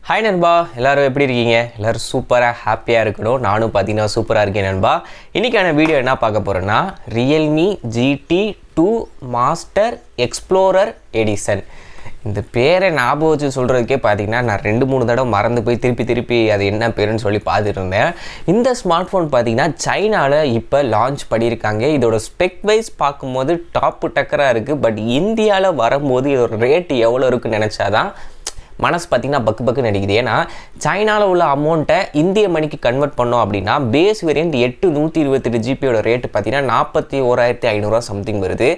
Hi நண்பா, எல்லாரும் எப்படி இருக்கீங்க? எல்லாரும் சூப்பராக ஹாப்பியாக இருக்கணும். நானும் பார்த்தீங்கன்னா சூப்பராக இருக்கேன் நண்பா. இன்றைக்கான வீடியோ என்ன பார்க்க போகிறேன்னா, Realme GT2 master explorer edition. இந்த பேரை ஞாபகம் வச்சு சொல்கிறதுக்கே பார்த்தீங்கன்னா நான் 2-3 தடவை மறந்து போய் திருப்பி அது என்ன பேருன்னு சொல்லி பார்த்துட்டு இருந்தேன். இந்த ஸ்மார்ட் ஃபோன் பார்த்தீங்கன்னா சைனாவில் இப்போ லான்ச் பண்ணியிருக்காங்க. இதோட ஸ்பெக் வைஸ் பார்க்கும்போது டாப்பு டக்கராக இருக்குது. பட் இந்தியாவில் வரும்போது இதோட ரேட்டு எவ்வளோ இருக்குன்னு நினச்சாதான் மனசு பார்த்திங்கன்னா பக்குன்னு அடிக்குது. ஏன்னா சைனாவில் உள்ள அமௌண்ட்டை இந்திய மணிக்கு கன்வெர்ட் பண்ணோம் அப்படின்னா பேஸ் வேரியன்ட் 128 ஜிபியோட ரேட்டு பார்த்தீங்கன்னா 41,500 சம்திங் வருது.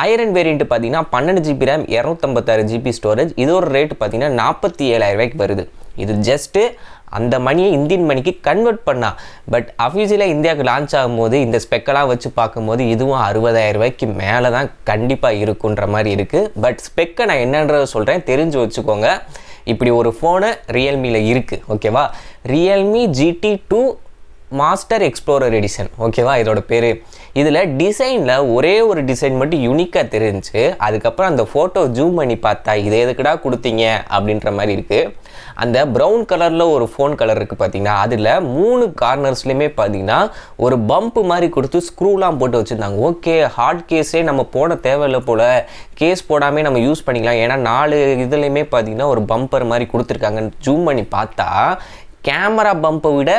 ஐரன் வேரியன்ட் பார்த்தீங்கன்னா 12 ஜிபி ரேம் 256 ஜிபி ஸ்டோரேஜ், இதோட ரேட்டு பார்த்தீங்கன்னா 47,000 வருது. இது ஜஸ்ட்டு அந்த மணியை இந்தியன் மணிக்கு கன்வெர்ட் பண்ணா. பட் அஃபிஷியலாக இந்தியாவுக்கு லான்ச் ஆகும்போது இந்த ஸ்பெக்கெல்லாம் வச்சு பார்க்கும்போது இதுவும் 60,000 மேலே தான் கண்டிப்பாக இருக்குன்ற மாதிரி இருக்குது. பட் ஸ்பெக்கை நான் என்னன்றதை சொல்கிறேன், தெரிஞ்சு வச்சுக்கோங்க. இப்படி ஒரு ஃபோனு ரியல்மியில் இருக்குது, ஓகேவா? Realme GT2 master explorer edition, ஓகேவா இதோட பேர். இதில் டிசைனில் ஒரே ஒரு டிசைன் மட்டும் யூனிக்காக தெரிஞ்சு, அதுக்கப்புறம் அந்த ஃபோட்டோ ஜூம் பண்ணி பார்த்தா இதை எதுக்குடா கொடுத்தீங்க அப்படின்ற மாதிரி இருக்குது. அந்த ப்ரௌன் கலரில் ஒரு ஃபோன் கலர் இருக்குது பார்த்தீங்கன்னா, அதில் 3 கார்னர்ஸ்லையுமே பார்த்தீங்கன்னா ஒரு பம்ப்பு மாதிரி கொடுத்து ஸ்க்ரூலாம் போட்டு வச்சுருந்தாங்க. ஓகே, ஹார்ட் கேஸே நம்ம போட தேவையில்லை போல், கேஸ் போடாமல் நம்ம யூஸ் பண்ணிக்கலாம். ஏன்னா 4 இதுலேயுமே பார்த்தீங்கன்னா ஒரு பம்பர் மாதிரி கொடுத்துருக்காங்கன்னு ஜூம் பண்ணி பார்த்தா கேமரா பம்பை விட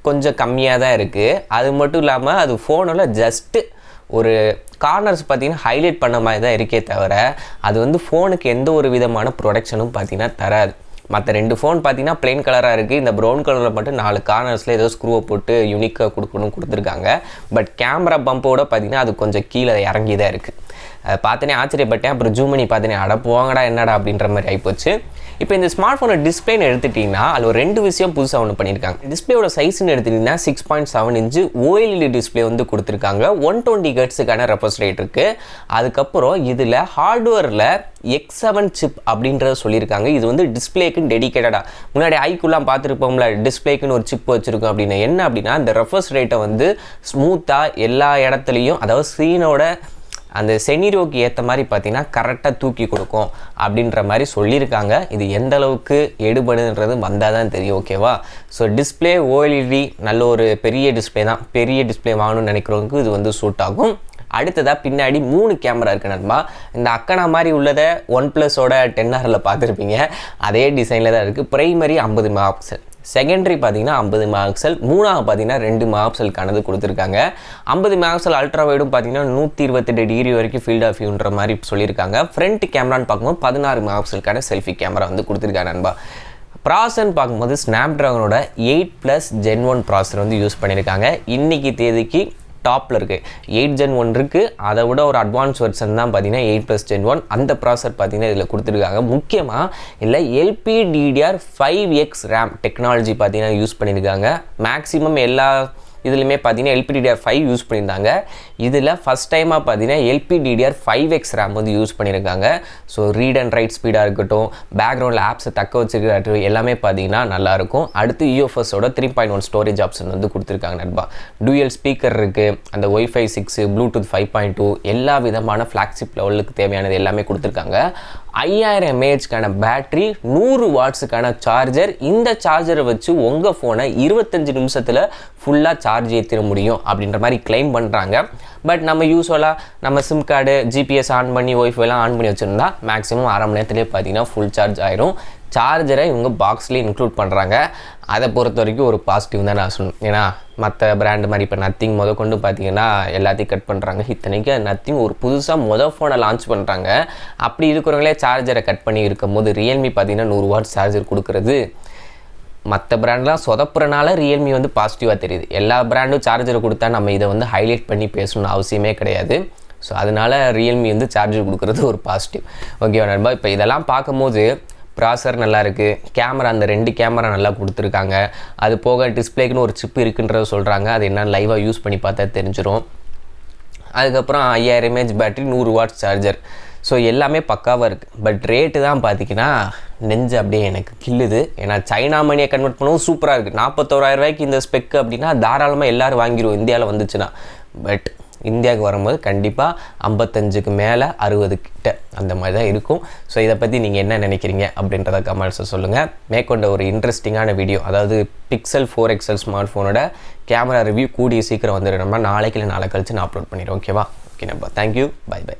கொஞ்சம் கம்மியாக தான் இருக்குது. அது மட்டும் இல்லாமல் அது ஃபோனில் ஜஸ்ட்டு ஒரு கார்னர்ஸ் பார்த்திங்கன்னா ஹைலைட் பண்ண மாதிரி தான் இருக்கே தவிர அது வந்து ஃபோனுக்கு எந்த ஒரு விதமான ப்ரொடக்ஷனும் பார்த்திங்கன்னா தராது. மற்ற 2 ஃபோன் பார்த்திங்கன்னா ப்ளைன் கலராக இருக்குது. இந்த ப்ரௌன் கலரில் மட்டும் 4 கார்னர்ஸில் ஏதோ ஸ்க்ரூவை போட்டு யூனிக்காக கொடுத்துருக்காங்க. பட் கேமரா பம்போட பார்த்திங்கன்னா அது கொஞ்சம் கீழே இறங்கி தான் இருக்குது. பார்த்தனே ஆச்சரியப்பட்டேன். அப்புறம் ஜூம் பண்ணி பார்த்தனே அட போங்கடா என்னடா அப்படின்ற மாதிரி ஆகிப்போச்சு. இப்போ இந்த ஸ்மார்ட் ஃபோனை டிஸ்பிளேன்னு எடுத்துட்டிங்கன்னா அதில் ஒரு 2 விஷயம் புதுசாக ஒன்று பண்ணியிருக்காங்க. டிஸ்பிளேயோட சைஸ்ன்னு எடுத்துட்டிங்கன்னா 6.7 இன்ச்சு OLED டிஸ்பிளே வந்து கொடுத்துருக்காங்க. 120 ஹெர்ட்ஸுக்கான ரெஃப்ரெஷ் ரேட் இருக்குது. அதுக்கப்புறம் இதில் ஹார்ட்வேரில் X7 சிப் அப்படின்றத சொல்லியிருக்காங்க. இது வந்து டிஸ்பிளேக்குன்னு டெடிக்கேட்டடாக, முன்னாடி ஐக்குலாம் பார்த்துருப்போம்ல டிஸ்பிளேக்குன்னு ஒரு சிப் வச்சுருக்கோம் அப்படின்னு. என்ன அப்படின்னா இந்த ரெஃப்ரெஷ் ரேட்டை வந்து ஸ்மூத்தாக எல்லா இடத்துலையும், அதாவது ஸ்க்ரீனோட அந்த செனிரோக்கு ஏற்ற மாதிரி பார்த்தீங்கன்னா கரெக்டாக தூக்கி கொடுக்கும் அப்படின்ற மாதிரி சொல்லியிருக்காங்க. இது எந்த அளவுக்கு எடுபடுன்றது வந்தால் தான் தெரியும், ஓகேவா? ஸோ டிஸ்பிளே OLED நல்ல ஒரு பெரிய டிஸ்பிளே தான். பெரிய டிஸ்பிளே வாங்கணும்னு நினைக்கிறவங்களுக்கு இது வந்து சூட் ஆகும். அடுத்ததாக பின்னாடி 3 கேமரா இருக்குது நண்பா. இந்த அக்கனா மாதிரி உள்ளதை OnePlusஓட 10Rல பார்த்துருப்பீங்க, அதே டிசைனில் தான் இருக்குது. ப்ரைமரி 50 மெகாபிக்சல், செகண்டரி பார்த்தீங்கன்னா 50 மெகாபிக்சல், மூணாவது பார்த்தீங்கன்னா 2 மெகாபிக்சலுக்கானது கொடுத்துருக்காங்க. 50 மெகாபிக்சல் அல்ட்ரா வைடும் பார்த்தீங்கன்னா 128 டிகிரி வரைக்கும் ஃபீல்ட் ஆஃப் வியூன்ற மாதிரி சொல்லியிருக்காங்க. ஃப்ரண்ட் கேமரான்னு பார்க்கும்போது 16 மெகாபிக்சலுக்கான செல்ஃபி கேமரா வந்து கொடுத்துருக்காங்க நண்பா. ப்ராசர்னு பார்க்கும்போது ஸ்னாப்ட்ராகனோட 8+ Gen 1 ப்ராசர் வந்து யூஸ் பண்ணியிருக்காங்க. இன்றைக்கி தேதிக்கு டாப்பில் இருக்குது. 8 Gen 1 இருக்குது. அதை விட ஒரு அட்வான்ஸ் வெர்ஷன் தான் பார்த்தீங்கன்னா 8+ Gen 1. அந்த ப்ராசர் பார்த்தீங்கன்னா இதில் கொடுத்துருக்காங்க. முக்கியமாக இல்லை LPDDR5x ரேம் டெக்னாலஜி பார்த்தீங்கன்னா யூஸ் பண்ணியிருக்காங்க. மேக்ஸிமம் எல்லா இதுலையுமே பார்த்தீங்கன்னா LPDDR5 யூஸ் பண்ணியிருந்தாங்க. இதில் ஃபஸ்ட் டைமாக பார்த்தீங்கன்னா LPDDR5x ரேம் வந்து யூஸ் பண்ணியிருக்காங்க. ஸோ ரீட் அண்ட் ரைட் ஸ்பீடாக இருக்கட்டும், பேக்ரவுண்டில் ஆப்ஸை தக்க வச்சுக்கிறது எல்லாமே பார்த்தீங்கன்னா நல்லாயிருக்கும். அடுத்து UFSஓட 3.1 ஸ்டோரேஜ் ஆப்ஷன் வந்து கொடுத்துருக்காங்க நண்பா. டூயல் ஸ்பீக்கர் இருக்குது, அந்த Wi-Fi 6, Bluetooth 5.2 எல்லா விதமான ஃப்ளாக்ஷிப் லெவலுக்கு தேவையானது எல்லாமே கொடுத்துருக்காங்க. 5000 mAhக்கான பேட்ரி, 100 வாட்ஸுக்கான சார்ஜர். இந்த சார்ஜரை வச்சு உங்கள் ஃபோனை 25 நிமிஷத்தில் ஃபுல்லாக சார்ஜ் ஏற்றிட முடியும் அப்படின்ற மாதிரி கிளைம் பண்ணுறாங்க. பட் நம்ம யூஸ்வலாக நம்ம சிம் கார்டு GPS ஆன் பண்ணி ஒய்ஃபைலாம் ஆன் பண்ணி வச்சுருந்தா மேக்ஸிமம் அரை மணி நேரத்துலேயே பார்த்தீங்கன்னா ஃபுல் சார்ஜ் ஆயிரும். சார்ஜரை இவங்க பாக்ஸ்லேயே இன்க்ளூட் பண்ணுறாங்க. அதை பொறுத்த வரைக்கும் ஒரு பாசிட்டிவ் தான் நான் சொல்லணும். ஏன்னா மற்ற பிராண்டு மாதிரி இப்போ நத்திங் கொண்டு பார்த்தீங்கன்னா எல்லாத்தையும் கட் பண்ணுறாங்க. இத்தனைக்கு நத்திங் ஒரு புதுசாக ஃபோனை லான்ச் பண்ணுறாங்க. அப்படி இருக்கிறவங்களே சார்ஜரை கட் பண்ணி இருக்கும் போது ரியல்மி பார்த்தீங்கன்னா 100 வாட்ஸ் சார்ஜர் கொடுக்குறது மற்ற பிராண்ட்லாம் சொதப்புறனால ரியல்மி வந்து பாசிட்டிவாக தெரியுது. எல்லா பிராண்டும் சார்ஜரை கொடுத்தா நம்ம இதை வந்து ஹைலைட் பண்ணி பேசணும்னு அவசியமே கிடையாது. ஸோ அதனால் ரியல்மி வந்து சார்ஜர் கொடுக்குறது ஒரு பாசிட்டிவ், ஓகேவா நண்பா? இப்போ இதெல்லாம் பார்க்கும்போது ப்ராசர் நல்லா இருக்குது, கேமரா அந்த 2 கேமரா நல்லா கொடுத்துருக்காங்க. அது போக டிஸ்பிளேக்குன்னு ஒரு சிப் இருக்குன்றத சொல்கிறாங்க. அது என்ன லைவாக யூஸ் பண்ணி பார்த்தா தெரிஞ்சிடும். அதுக்கப்புறம் 5000 mAh battery, 100 watts charger. So எல்லாமே பக்காவாக இருக்குது. பட் ரேட்டு தான் பார்த்திங்கன்னா நெஞ்சு அப்படியே எனக்கு கில்லுது. ஏன்னா சைனா மணியை கன்வெர்ட் பண்ணவும் சூப்பராக இருக்குது. 41,000 இந்த ஸ்பெக்கு அப்படின்னா தாராளமாக எல்லோரும் வாங்கிடுவோம் இந்தியாவில் வந்துச்சுன்னா. பட் இந்தியாவுக்கு வரும்போது கண்டிப்பாக 55க்கு மேலே 60 கிட்ட அந்த மாதிரி தான் இருக்கும். ஸோ இதை பற்றி நீங்கள் என்ன நினைக்கிறீங்க அப்படின்றத கமெண்ட்ஸை சொல்லுங்கள். மேற்கொண்ட ஒரு இன்ட்ரெஸ்டிங்கான வீடியோ, அதாவது Pixel 4 XL ஸ்மார்ட் ஃபோனோட கேமரா ரிவ்யூ கூடிய சீக்கிரம் வந்துடும். நம்ம நாளைக்கு இல்லை நாளை கழிச்சு நான் அப்லோட் பண்ணிடுறேன். ஓகேவா? ஓகே நண்பா, தேங்க்யூ, பை பை.